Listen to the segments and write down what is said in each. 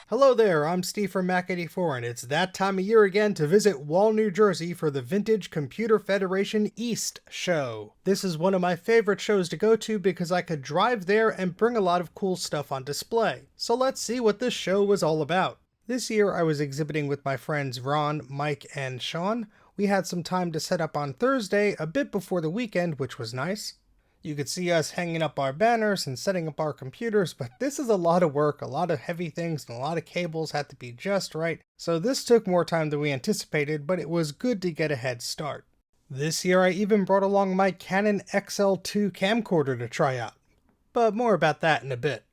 Hello there, I'm Steve from Mac84, and it's that time of year again to visit Wall, New Jersey for the Vintage Computer Federation East show. This is one of my favorite shows to go to because I could drive there and bring a lot of cool stuff on display. So let's see what this show was all about. This year I was exhibiting with my friends Ron, Mike, and Sean. We had some time to set up on Thursday, a bit before the weekend, which was nice. You could see us hanging up our banners and setting up our computers, but this is a lot of work, a lot of heavy things, and a lot of cables had to be just right, so this took more time than we anticipated, but it was good to get a head start. This year I even brought along my Canon XL2 camcorder to try out, but more about that in a bit.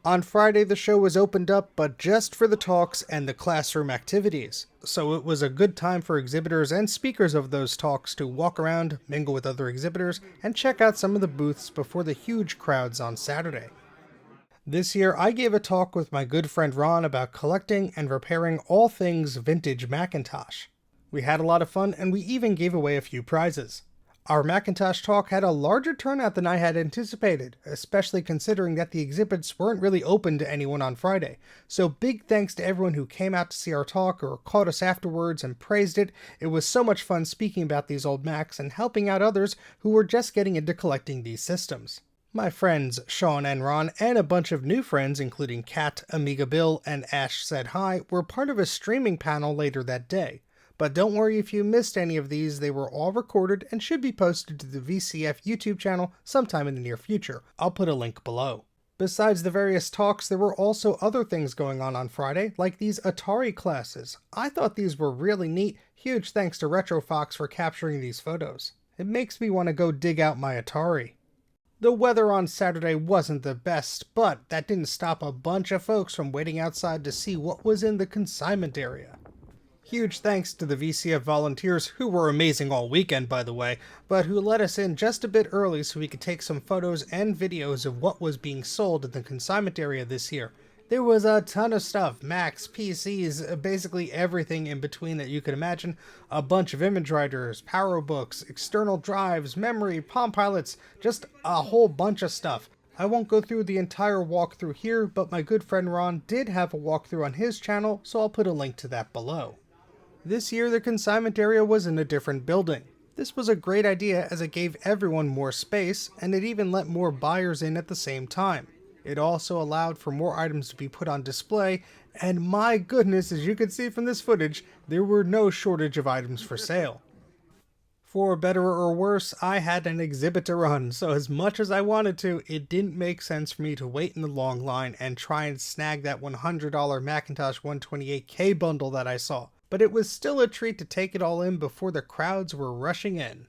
On Friday the show was opened up, but just for the talks and the classroom activities. So it was a good time for exhibitors and speakers of those talks to walk around, mingle with other exhibitors, and check out some of the booths before the huge crowds on Saturday. This year I gave a talk with my good friend Ron about collecting and repairing all things vintage Macintosh. We had a lot of fun and we even gave away a few prizes. Our Macintosh talk had a larger turnout than I had anticipated, especially considering that the exhibits weren't really open to anyone on Friday. So big thanks to everyone who came out to see our talk or caught us afterwards and praised it. It was so much fun speaking about these old Macs and helping out others who were just getting into collecting these systems. My friends Sean and Ron and a bunch of new friends including Kat, Amiga Bill, and Ash Said Hi were part of a streaming panel later that day. But don't worry if you missed any of these, they were all recorded and should be posted to the VCF YouTube channel sometime in the near future. I'll put a link below. Besides the various talks, there were also other things going on Friday, like these Atari classes. I thought these were really neat. Huge thanks to RetroFox for capturing these photos. It makes me want to go dig out my Atari. The weather on Saturday wasn't the best, but that didn't stop a bunch of folks from waiting outside to see what was in the consignment area. Huge thanks to the VCF volunteers, who were amazing all weekend by the way, but who let us in just a bit early so we could take some photos and videos of what was being sold in the consignment area this year. There was a ton of stuff, Macs, PCs, basically everything in between that you could imagine, a bunch of image writers, PowerBooks, external drives, memory, Palm Pilots, just a whole bunch of stuff. I won't go through the entire walkthrough here, but my good friend Ron did have a walkthrough on his channel, so I'll put a link to that below. This year the consignment area was in a different building. This was a great idea as it gave everyone more space, and it even let more buyers in at the same time. It also allowed for more items to be put on display, and my goodness, as you can see from this footage, there were no shortage of items for sale. For better or worse, I had an exhibit to run, so as much as I wanted to, it didn't make sense for me to wait in the long line and try and snag that $100 Macintosh 128K bundle that I saw. But it was still a treat to take it all in before the crowds were rushing in.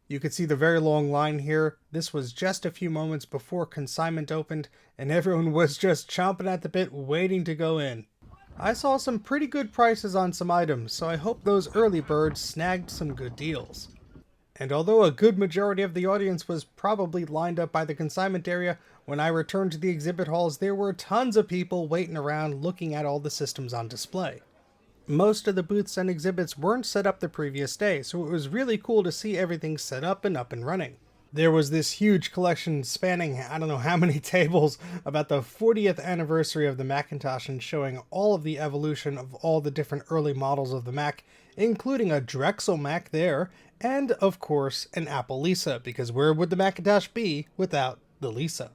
You could see the very long line here. This was just a few moments before consignment opened, and everyone was just chomping at the bit waiting to go in. I saw some pretty good prices on some items, so I hope those early birds snagged some good deals. And although a good majority of the audience was probably lined up by the consignment area, when I returned to the exhibit halls there were tons of people waiting around looking at all the systems on display. Most of the booths and exhibits weren't set up the previous day, so it was really cool to see everything set up and running. There was this huge collection spanning I don't know how many tables about the 40th anniversary of the Macintosh and showing all of the evolution of all the different early models of the Mac, including a Drexel Mac there, and of course an Apple Lisa, because where would the Macintosh be without the Lisa?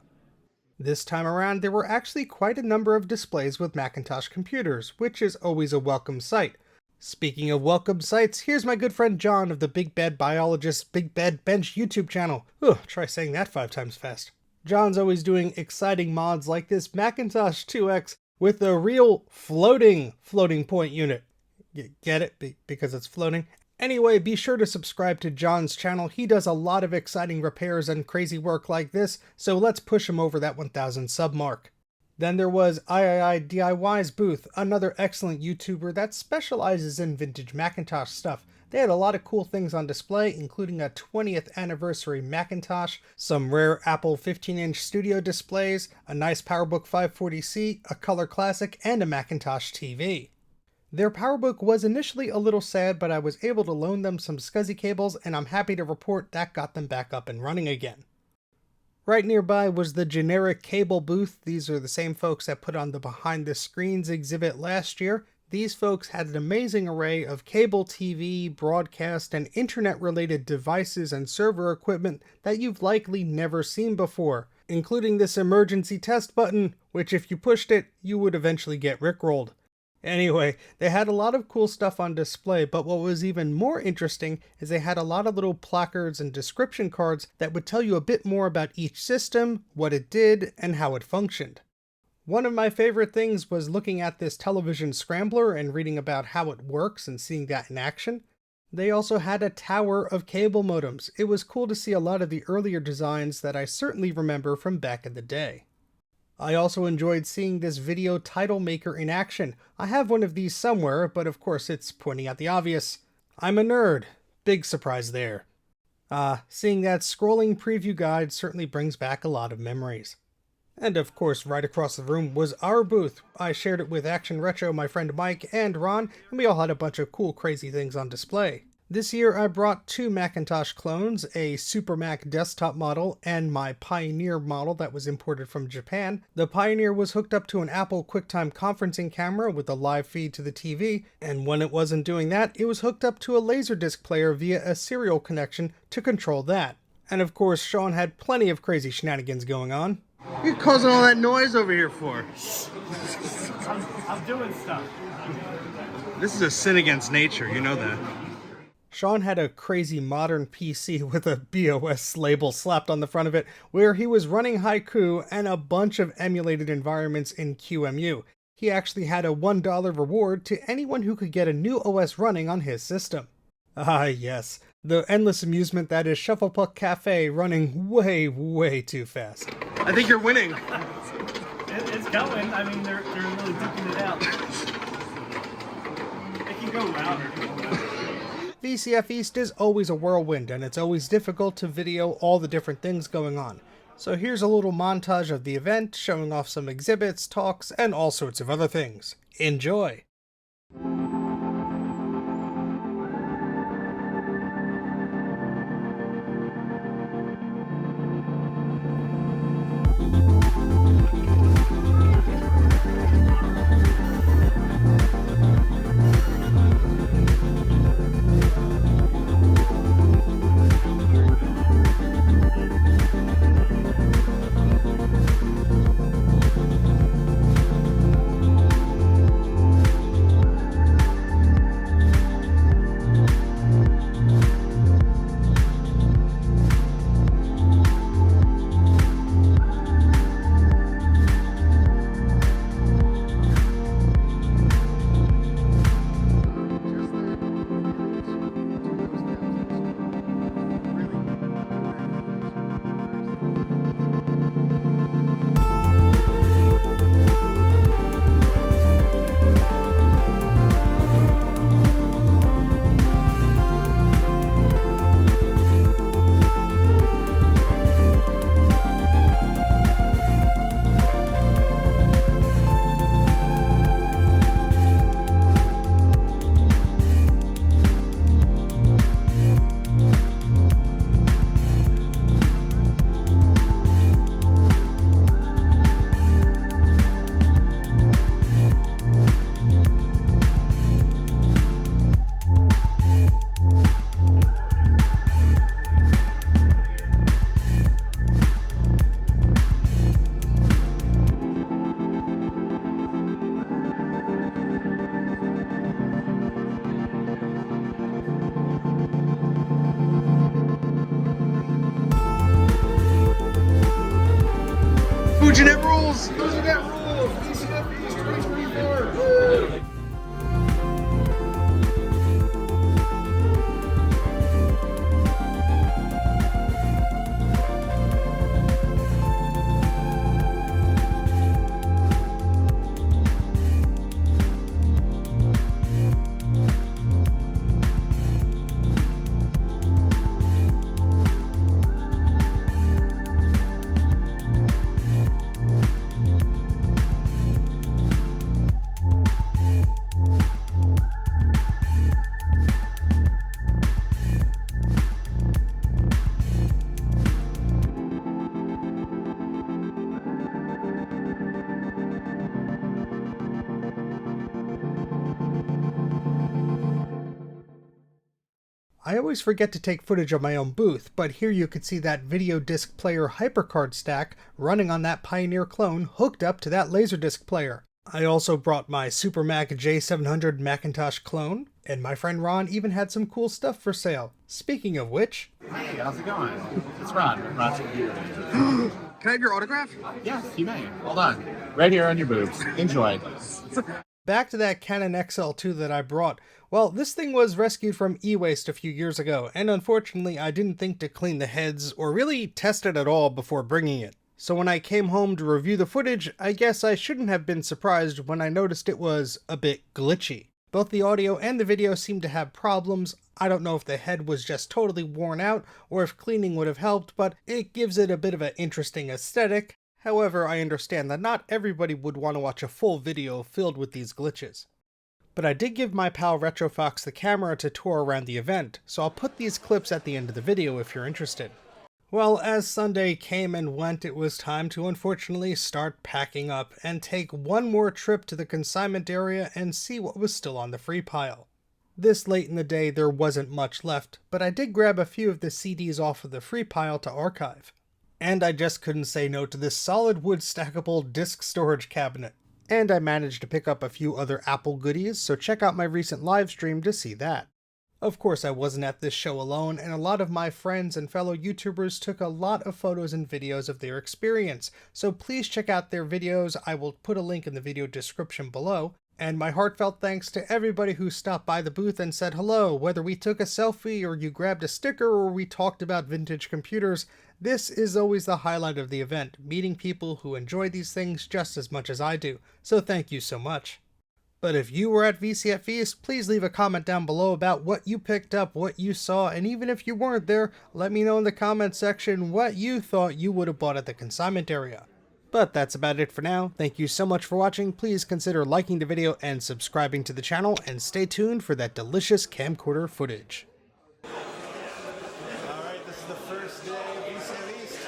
This time around, there were actually quite a number of displays with Macintosh computers, which is always a welcome sight. Speaking of welcome sights, here's my good friend John of the Big Bad Biologist Big Bad Bench YouTube channel. Try saying that 5 times fast. John's always doing exciting mods like this Macintosh 2X with a real floating point unit. Get it? Because it's floating? Anyway, be sure to subscribe to John's channel. He does a lot of exciting repairs and crazy work like this, so let's push him over that 1,000 sub mark. Then there was III DIY's booth, another excellent YouTuber that specializes in vintage Macintosh stuff. They had a lot of cool things on display, including a 20th anniversary Macintosh, some rare Apple 15-inch studio displays, a nice PowerBook 540C, a color classic, and a Macintosh TV. Their PowerBook was initially a little sad, but I was able to loan them some SCSI cables, and I'm happy to report that got them back up and running again. Right nearby was the generic cable booth. These are the same folks that put on the Behind the Screens exhibit last year. These folks had an amazing array of cable TV, broadcast, and internet-related devices and server equipment that you've likely never seen before, including this emergency test button, which if you pushed it, you would eventually get rickrolled. Anyway, they had a lot of cool stuff on display, but what was even more interesting is they had a lot of little placards and description cards that would tell you a bit more about each system, what it did, and how it functioned. One of my favorite things was looking at this television scrambler and reading about how it works and seeing that in action. They also had a tower of cable modems. It was cool to see a lot of the earlier designs that I certainly remember from back in the day. I also enjoyed seeing this video title maker in action. I have one of these somewhere, but of course it's pointing out the obvious. I'm a nerd. Big surprise there. Seeing that scrolling preview guide certainly brings back a lot of memories. And of course, right across the room was our booth. I shared it with Action Retro, my friend Mike, and Ron, and we all had a bunch of cool, crazy things on display. This year I brought two Macintosh clones, a Super Mac desktop model and my Pioneer model that was imported from Japan. The Pioneer was hooked up to an Apple QuickTime conferencing camera with a live feed to the TV, and when it wasn't doing that, it was hooked up to a Laserdisc player via a serial connection to control that. And of course, Sean had plenty of crazy shenanigans going on. What are you causing all that noise over here for? I'm doing stuff. This is a sin against nature, you know that. Sean had a crazy modern PC with a BOS label slapped on the front of it, where he was running Haiku and a bunch of emulated environments in QEMU. He actually had a $1 reward to anyone who could get a new OS running on his system. Ah yes, the endless amusement that is Shufflepuck Cafe running way too fast. I think you're winning. It's going. I mean, they're really duking it out. It can go louder. VCF East is always a whirlwind, and it's always difficult to video all the different things going on. So here's a little montage of the event, showing off some exhibits, talks, and all sorts of other things. Enjoy! Fujinet rules! Fujinet rules! VCF East 2024! Woo! I always forget to take footage of my own booth, but here you can see that video disc player HyperCard stack running on that Pioneer clone hooked up to that Laserdisc player. I also brought my SuperMac J700 Macintosh clone, and my friend Ron even had some cool stuff for sale. Speaking of which... Hey, how's it going? It's Ron. Ron's computer. Can I have your autograph? Yes, you may. Hold on. Right here on your boobs. Enjoy. Back to that Canon XL2 that I brought. Well, this thing was rescued from e-waste a few years ago, and unfortunately I didn't think to clean the heads or really test it at all before bringing it. So when I came home to review the footage, I guess I shouldn't have been surprised when I noticed it was a bit glitchy. Both the audio and the video seemed to have problems. I don't know if the head was just totally worn out or if cleaning would have helped, but it gives it a bit of an interesting aesthetic. However, I understand that not everybody would want to watch a full video filled with these glitches. But I did give my pal RetroFox the camera to tour around the event, so I'll put these clips at the end of the video if you're interested. Well, as Sunday came and went, it was time to unfortunately start packing up and take one more trip to the consignment area and see what was still on the free pile. This late in the day there wasn't much left, but I did grab a few of the CDs off of the free pile to archive. And I just couldn't say no to this solid wood stackable disc storage cabinet. And I managed to pick up a few other Apple goodies, so check out my recent live stream to see that. Of course, I wasn't at this show alone, and a lot of my friends and fellow YouTubers took a lot of photos and videos of their experience, so please check out their videos. I will put a link in the video description below. And my heartfelt thanks to everybody who stopped by the booth and said hello, whether we took a selfie or you grabbed a sticker or we talked about vintage computers. This is always the highlight of the event, meeting people who enjoy these things just as much as I do, so thank you so much. But if you were at VCF East, please leave a comment down below about what you picked up, what you saw, and even if you weren't there, let me know in the comment section what you thought you would have bought at the consignment area. But that's about it for now. Thank you so much for watching. Please consider liking the video and subscribing to the channel, and stay tuned for that delicious camcorder footage. Alright, this is the first day of VCF East.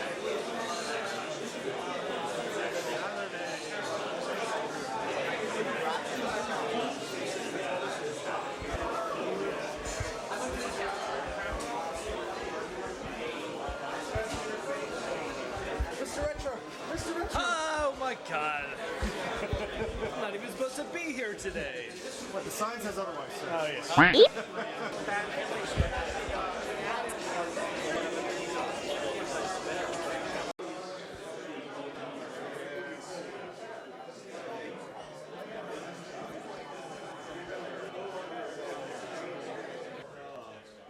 Mr. Retro! Mr. Retro! Oh my god. I'm not even supposed to be here today. What, the sign says otherwise, sir. Oh yeah.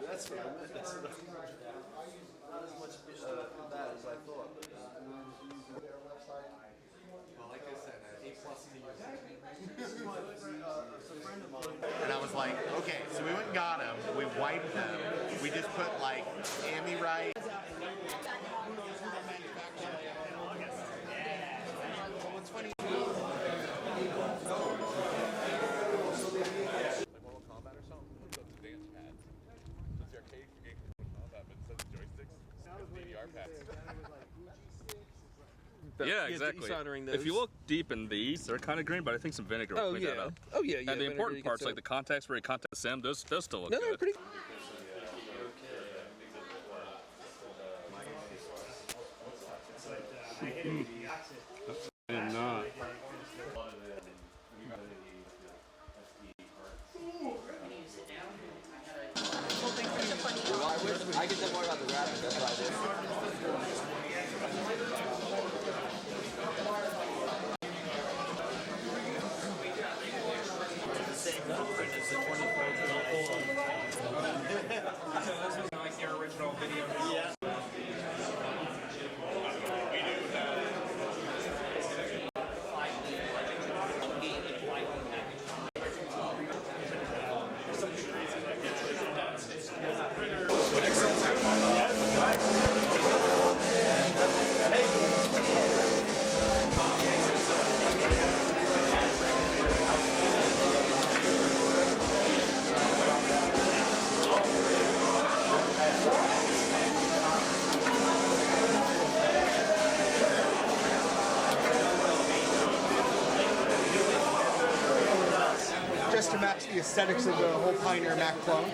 That's what I meant. That's not as much bad as I thought. Well, like I said, A+. And I was like, okay, so we went and got them. We wiped them. We just put like Amiright. What's funny? Yeah, exactly. If you look deep in these, they're kind of green, but I think some vinegar will clean that up. Oh yeah, yeah. And the important parts, like the contacts where you contact them, those still look no, good. they're pretty. I am not. I get them more about the graphics. That's what I did. Like your original video. Yeah. Just to match the aesthetics of the whole Pioneer Mac clone.